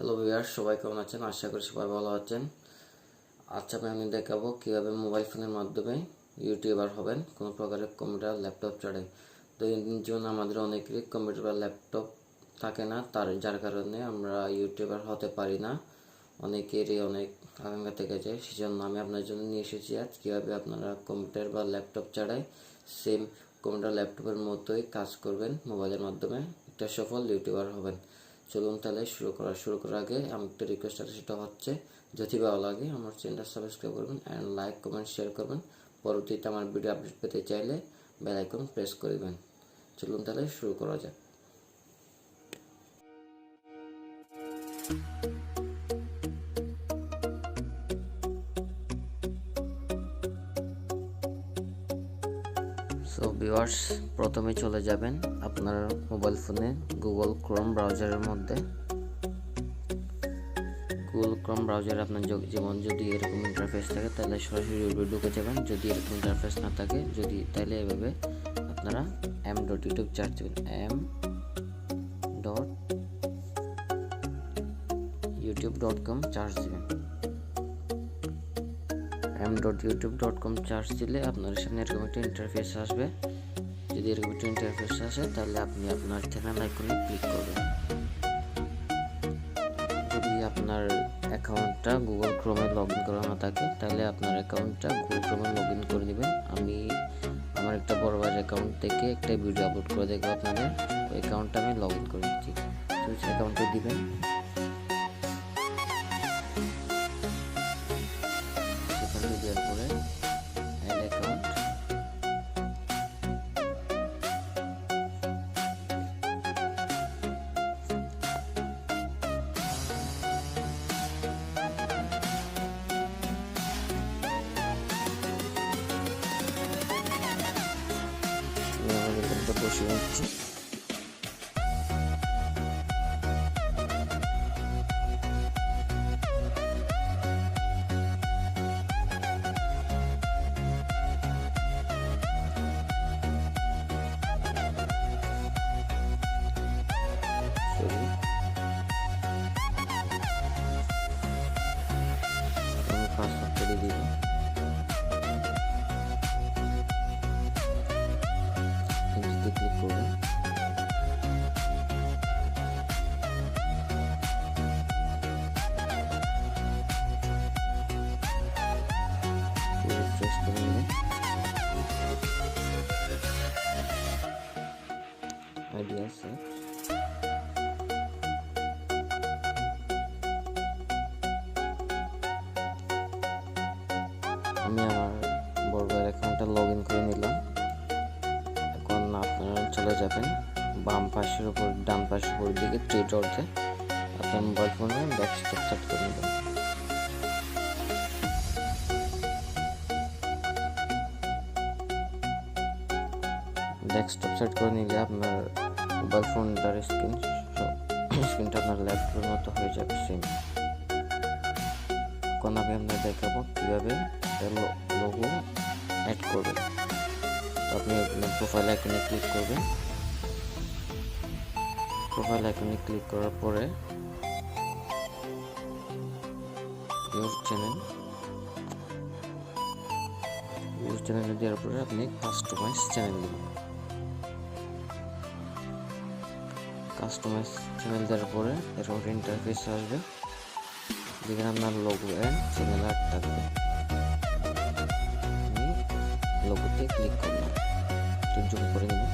Hello viewers, সবাই কেমন আছেন? আশা করি সবাই ভালো আছেন। আচ্ছা, আমি দেখাবো কীভাবে মোবাইল ফোনের মাধ্যমে ইউটিউবার হবেন কোনো প্রকারের কম্পিউটার ল্যাপটপ ছাড়াই। তো এর জন্য আমাদের অনেকেরই কম্পিউটার বা ল্যাপটপ থাকে না, যার কারণে আমরা ইউটিউবার হতে পারি না। অনেকেরই অনেক আকাঙ্ক্ষা থেকে যায়, সেজন্য আমি আপনার জন্য নিয়ে এসেছি আজ কীভাবে আপনারা কম্পিউটার বা ল্যাপটপ ছাড়াই সেম কম্পিউটার ল্যাপটপের মতোই কাজ করবেন, মোবাইলের মাধ্যমে একটা সফল ইউটিউবার হবেন। চলুন তাহলে শুরু করার আগে আমি একটা রিকোয়েস্ট আছে, সেটা হচ্ছে যদি ভালো লাগে আমার চ্যানেলটা সাবস্ক্রাইব করবেন অ্যান্ড লাইক কমেন্ট শেয়ার করবেন। পরবর্তীতে আমার ভিডিও আপডেট পেতে চাইলে বেল আইকন প্রেস করবেন। চলুন তাহলে শুরু করা যাক। সো ভিউয়ার্স, প্রথমে চলে যাবেন আপনার মোবাইল ফোনে গুগল ক্রোম ব্রাউজারের মধ্যে। গুগল ক্রোম ব্রাউজারে আপনার যেমন যদি এরকম ইন্টারফেস থাকে তাহলে সরাসরি ইউটিউবে ঢুকে যাবেন। যদি এরকম ইন্টারফেস না থাকে, তাহলে এভাবে আপনারা m.youtube চার্জ দেবেন, m.youtube.com চার্জ দেবেন। m.youtube.com চার্জ দিলে আপনার সামনে এরকম একটা ইন্টারফেস আসবে। যদি এরকম একটা ইন্টারফেস আসে তাহলে আপনি আপনার চ্যানেল আইকনে ক্লিক করবেন। যদি আপনার অ্যাকাউন্টটা গুগল ক্রোমে লগ ইন করা না থাকে তাহলে আপনার অ্যাকাউন্টটা গুগল ক্রোমে লগ ইন করে নেবেন। আমি আমার একটা বড় ভাইয়ের অ্যাকাউন্ট থেকে একটা ভিডিও আপলোড করে দেখবো আপনাদের। ওই অ্যাকাউন্টটা আমি লগ ইন করে দিচ্ছি। সুইচ অ্যাকাউন্টে দিবেন, সেখানে দেওয়ার পরে অ্যাড অ্যাকাউন্ট, বসে হচ্ছে। আমি পাসওয়ার্ড করে দিব। ক্লিক করবেন, রিফ্রেশ করে নেবেন। আইডি আছে, আমি আমার বড় ভাইয়ের অ্যাকাউন্টটা লগ ইন করে নিলাম। এখন আপনারা চলে যাবেন বাম পাশের উপর, ডান পাশের উপর দিকে থ্রি ডটে আপনার মোবাইল ফোনে ডেস্কটপ সেট করে নেবেন। ডেস্কটপ সেট করে নিলে আপনার মোবাইল ফোনটার স্ক্রিনটা আপনার ল্যাপটপের মতো হয়ে যাবে সেম। এখন আমি আপনাদের দেখাবো কীভাবে লোগো অ্যাড করবেন। আপনি আপনার প্রোফাইল আইকনে ক্লিক করবেন। প্রোফাইল আইকনে ক্লিক করার পরে ইউর চ্যানেলে দেওয়ার পরে আপনি কাস্টমাইজ চ্যানেল দেবেন। কাস্টমাইজ চ্যানেল দেওয়ার পরে এরকম ইন্টারফেস আসবে, যেখানে আপনার লোগো অ্যান্ড চ্যানেল আর্ট থাকবে। আমি লোগোতে ক্লিক করলাম, একটু জুম করে নেবেন।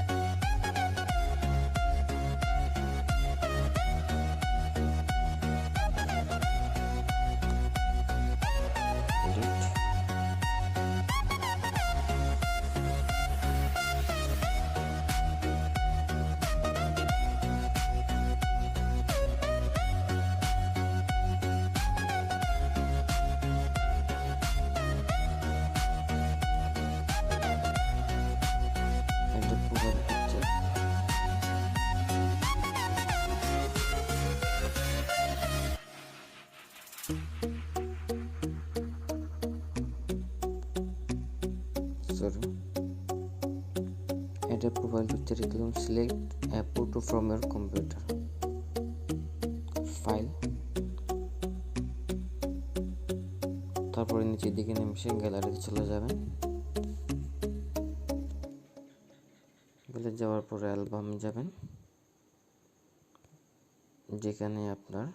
Add a profile picture icon, select a photo from your computer. File, তারপরে নিচের দিকে নেমে এসে গ্যালারিতে চলে যাবেন। গ্যালারি যাওয়ার পরে অ্যালবাম যাবেন, যেখানে আপনার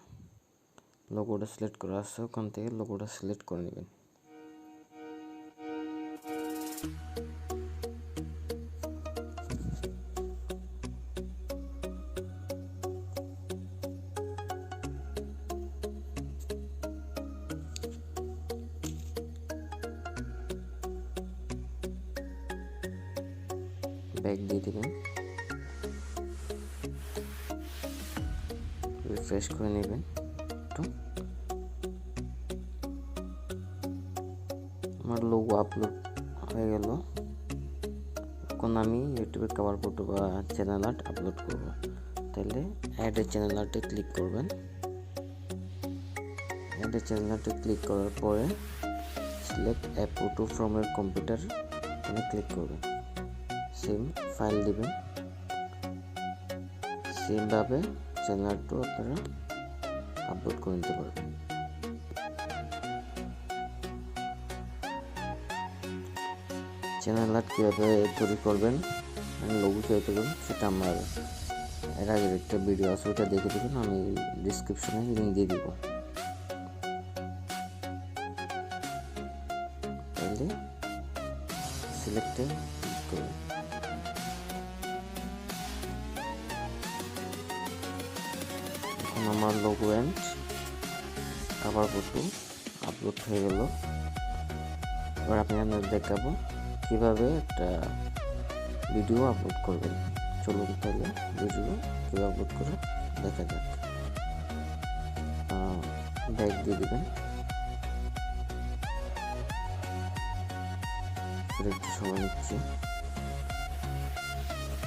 লোগোটা সিলেক্ট করা আছে ওখান থেকে লোগোটা সিলেক্ট করে নেবেন। ব্যাক দিয়ে দেবেন, রিফ্রেশ করে নেবেন একটু। আমার লোগো আপলোড হয়ে গেল। এখন আমি ইউটিউবের কভার ফটো বা চ্যানেল আর্ট আপলোড করব। তাহলে অ্যাড এ চ্যানেল আর্টে ক্লিক করবেন। অ্যাড এ চ্যানেল আর্টে ক্লিক করার পরে সিলেক্ট এ ফটো ফ্রম এর কম্পিউটার এখানে ক্লিক করবেন। সেম ফাইল দিবেন। সেমভাবে চ্যানেল আর্টও আপনারা আপলোড করে নিতে পারবেন। চ্যানেল আর্ট কীভাবে তৈরি করবেন, লোগো কীভাবে তৈরি করবেন সেটা আমার এর আগের একটা ভিডিও আছে, ওটা দেখে দেবেন, আমি ডিসক্রিপশনে লিঙ্ক দিয়ে দিব। তাহলে সিলেক্টে ক্লিক করবেন। এখন আমার logo and cover photo upload হয়ে গেল। এবার আপনাদের দেখাবো কিভাবে একটা ভিডিও আপলোড করবেন। চলুন তাহলে ভিডিও কীভাবে আপলোড করে দেখা যাক। ব্যাক দিয়ে দেবেন, একটু সময় নিচ্ছি।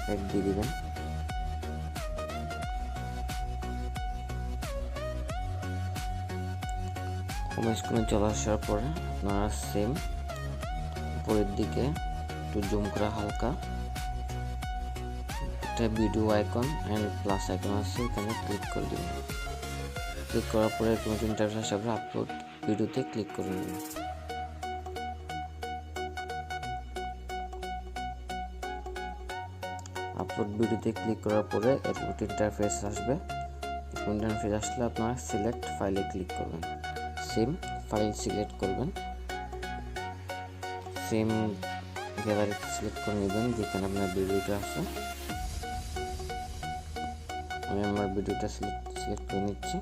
ব্যাক দিয়ে দেবেন। হোম স্ক্রিনে চলে আসার পরে আপনারা সেম উপরের দিকে একটু জুম করা হালকা একটা video icon and plus icon আছে, এখানে ক্লিক করে দেবেন। ক্লিক করার পরে কোনো ইন্টারফেস হিসাবে আপলোড ভিডিওতে ক্লিক করে নেবেন। আপলোড ভিডিওতে ক্লিক করার পরে আপলোড ইন্টারফেস আসবে। ইন্টারফেস আসলে আপনারা সিলেক্ট ফাইলে ক্লিক করবেন। সেম ফাইল সিলেক্ট করবেন। সেম গ্যালারি সিলেক্ট করে নেবেন যেখানে আপনার ভিডিওটা আছে। আমি আমার ভিডিওটা সিলেক্ট করে নিচ্ছি।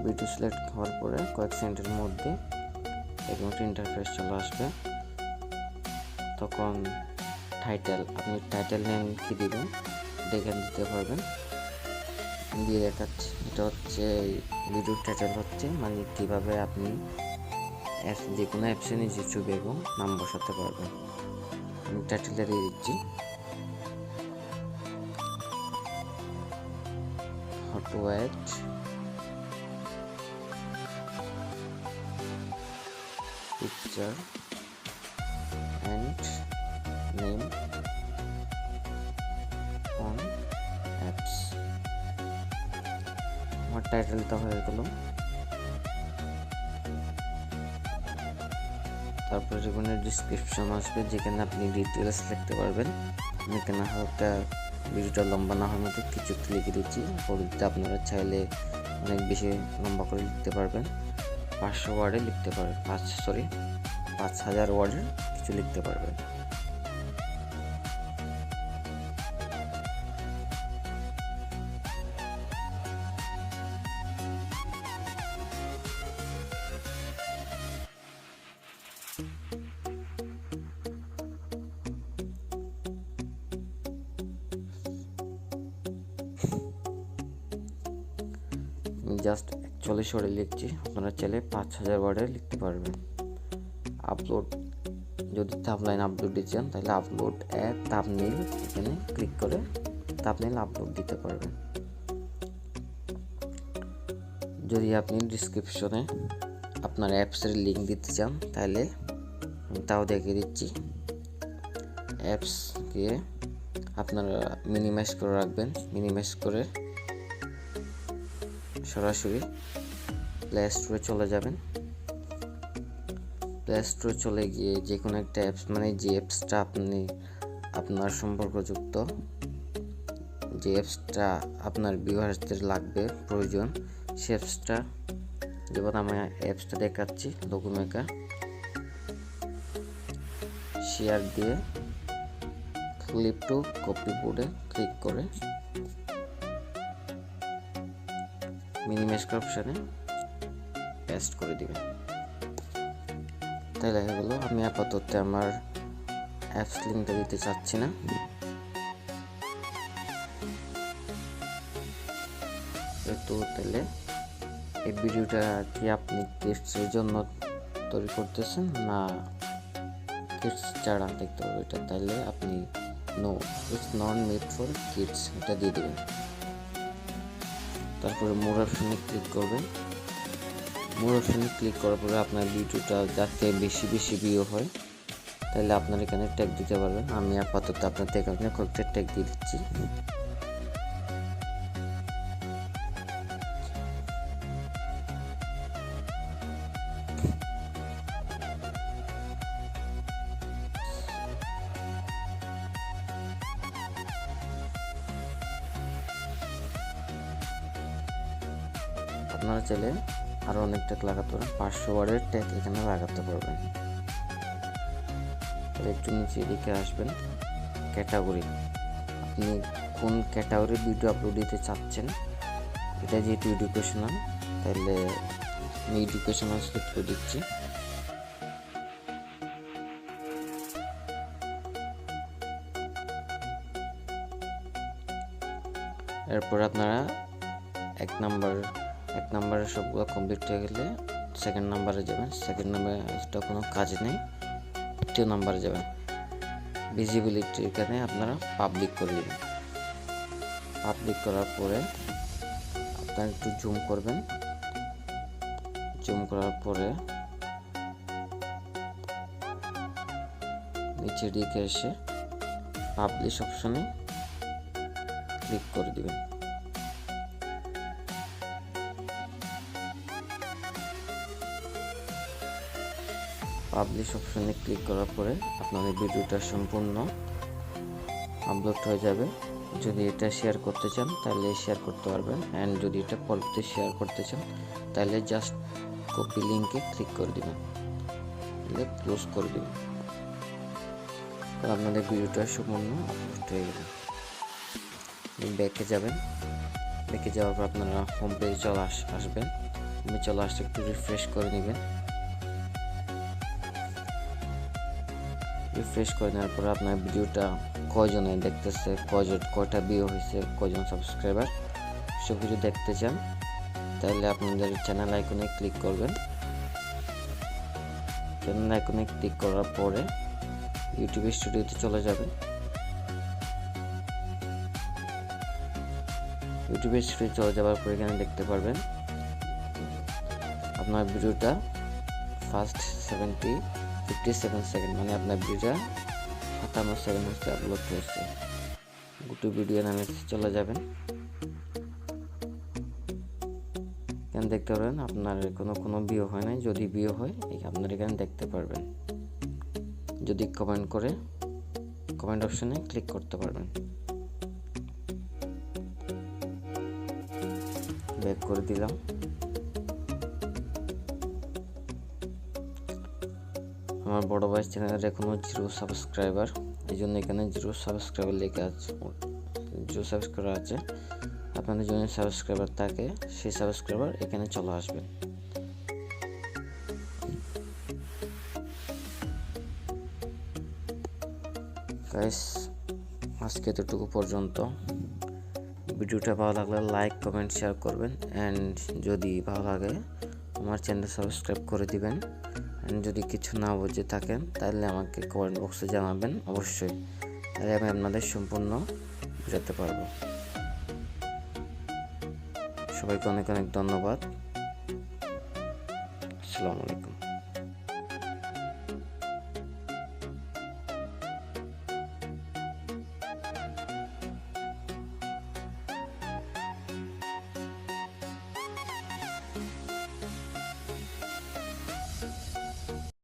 ভিডিও সিলেক্ট হওয়ার পরে কয়েক সেকেন্ডের মধ্যে এরকম একটা ইন্টারফেস চলে আসবে। তখন টাইটেল, আপনি টাইটেল নেম কি দিবেন দেখে দিতে পারবেন। দিয়ে দেখাচ্ছি, এটা হচ্ছে ভিডিওর টাইটেল হচ্ছে মানে কীভাবে আপনি যে কোনো অ্যাপসে নিজের ছবি এবং নাম বসাতে পারবেন। আমি টাইটেলটা দিয়ে দিচ্ছি, how to add picture and name on apps. আমার টাইটেলটা হয়ে গেল। তারপরে যেখানে ডিসক্রিপশন আসবে যেখানে আপনি ডিটেলস লিখতে পারবেন। আমি এখানে হালকা ভিডিওটা লম্বা না হওয়ার মতো কিছু লিখে দিচ্ছি। পরবর্তীতে আপনারা চাইলে অনেক বেশি লম্বা করে লিখতে পারবেন। 500 ওয়ার্ডে লিখতে পারবেন, 5000 ওয়ার্ডের কিছু লিখতে পারবেন। জাস্ট 41 ওয়ার্ডে লিখছি, আপনারা চাইলে 5000 ওয়ার্ডে লিখতে পারবেন। আপলোড, যদি থাম্বনেল আপলোড দিতে চান তাহলে আপলোড অ্যাড থাম্বনেল এখানে ক্লিক করে থাম্বনেল আপলোড দিতে পারবেন। যদি আপনি ডিসক্রিপশনে আপনার অ্যাপসের লিঙ্ক দিতে চান তাহলে আমি তাও দেখিয়ে দিচ্ছি। অ্যাপসকে আপনারা মিনিমাইজ করে রাখবেন, মিনিমাইজ করে সরাসরি প্লে স্টোরে চলে যাবেন। প্লে স্টোরে চলে গিয়ে যে কোনো একটা অ্যাপস, মানে যে অ্যাপসটা আপনার সম্পর্কযুক্ত, যে অ্যাপসটা আপনার ভিউয়ার্সদের লাগবে প্রয়োজন, সে অ্যাপসটা, যেমন আমি অ্যাপসটা দেখাচ্ছি, লোগো মেকার, শেয়ার দিয়ে ক্লিপ টু কপি বোর্ডে ক্লিক করে মিনিমাইজ অপশনে পেস্ট করে দিবেন। তাই দেখা গেল। আমি আপাতত আমার অ্যাপস লিঙ্কটা দিতে চাচ্ছি না। তো তাহলে এই ভিডিওটা কি আপনি কিডসের জন্য তৈরি করতেছেন না কিডস ছাড়া দেখতে পারবেন এটা, তাহলে আপনি no, it's not made for kids এটা দিয়ে দেবেন। তারপরে মোর অপশনে ক্লিক করবেন। মোর অপশনে ক্লিক করার পরে আপনার ভিডিওটা যাতে বেশি বেশি ভিউ হয় তাহলে আপনার এখানে ট্যাগ দিতে পারবেন। আমি আপাতত আপনাদের এখানে কয়েকটা ট্যাগ দিয়ে দিচ্ছি। আপনারা চাইলে আরও অনেক ট্যাগ লাগাতে পারেন, 500 ওয়ার্ডের ট্যাগ এখানে লাগাতে পারবেন। তাহলে একটু নিচে দিকে আসবেন, ক্যাটাগরি, আপনি কোন ক্যাটাগরির ভিডিও আপলোড দিতে চাচ্ছেন। এটা যেহেতু এডুকেশনাল, তাহলে আমি এডুকেশনাল সিলেক্ট করে দিচ্ছি। এরপর আপনারা এক নাম্বারের সবগুলো কমপ্লিট হয়ে গেলে সেকেন্ড নাম্বারে যাবেন। সেকেন্ড নাম্বারে কোনো কাজ নেই, তৃতীয় নাম্বারে যাবেন। ভিজিবিলিটি এখানে আপনারা পাবলিক করে দেবেন। পাবলিক করার পরে আপনারা একটু জুম করবেন। জুম করার পরে নিচের দিকে এসে পাবলিশ অপশনে ক্লিক করে দিবেন। পাবলিশ অপশনে ক্লিক করার পরে আপনাদের ভিডিওটা সম্পূর্ণ আপলোড হয়ে যাবে। যদি এটা শেয়ার করতে চান তাহলে শেয়ার করতে পারবেন, অ্যান্ড যদি এটা পরবর্তীতে শেয়ার করতে চান তাহলে জাস্ট কপি লিঙ্কে ক্লিক করে দেবেন, তাহলে ক্লোজ করে দেবেন। আপনাদের ভিডিওটা সম্পূর্ণ আপলোড হয়ে গেল। ব্যাকে যাবেন। ব্যাকে যাওয়ার পর আপনারা হোম পেজে চলে আসবেন। হোমে চলে আসলে একটু রিফ্রেশ করে নেবেন। রিফ্রেশ করে নেওয়ার পর আপনার ভিডিওটা কয়জনে দেখতেছে, কয়টা ভিউ হয়েছে, কয়জন সাবস্ক্রাইবার, সব কিছু দেখতে চান তাহলে আপনাদের চ্যানেল আইকনে ক্লিক করবেন। চ্যানেল আইকনে ক্লিক করার পরে ইউটিউব স্টুডিওতে চলে যাবেন। ইউটিউব স্টুডিও চলে যাওয়ার পর এখানে দেখতে পারবেন আপনার ভিডিওটা ফার্স্ট 57 সেকেন্ড, মানে আপনার ভিডিওটা 57 সেকেন্ড হচ্ছে আপলোড হয়েছে। গোটু ভিডিও নামে চলে যাবেন। এখানে দেখতে পারবেন আপনার কোনো ভিউ হয় নাই। যদি ভিউ হয় আপনার এখানে দেখতে পারবেন। যদি কমেন্ট অপশনে ক্লিক করতে পারবেন। ব্যাক করে দিলাম। আমার বড় ভাই চ্যানেলের এখনো 0 সাবস্ক্রাইবার, এই জন্য এখানে 0 সাবস্ক্রাইবার লেখা আছে, 0 সাবস্ক্রাইবার আছে। আপনাদের যদি সাবস্ক্রাইবার থাকে সেই সাবস্ক্রাইবার এখানে চলে আসবেন। গাইস, আজকে এতটুকু পর্যন্ত। ভিডিওটা ভালো লাগলে লাইক, কমেন্ট, শেয়ার করবেন, অ্যান্ড যদি ভালো লাগে আমার চ্যানেল সাবস্ক্রাইব করে দিবেন। যদি কিছু না বুঝে থাকেন তাহলে আমাকে কমেন্ট বক্সে জানাবেন অবশ্যই, তাহলে আমি আপনাদের সম্পূর্ণ বুঝাতে পারবো। সবাইকে অনেক অনেক ধন্যবাদ। আসসালামু আলাইকুম।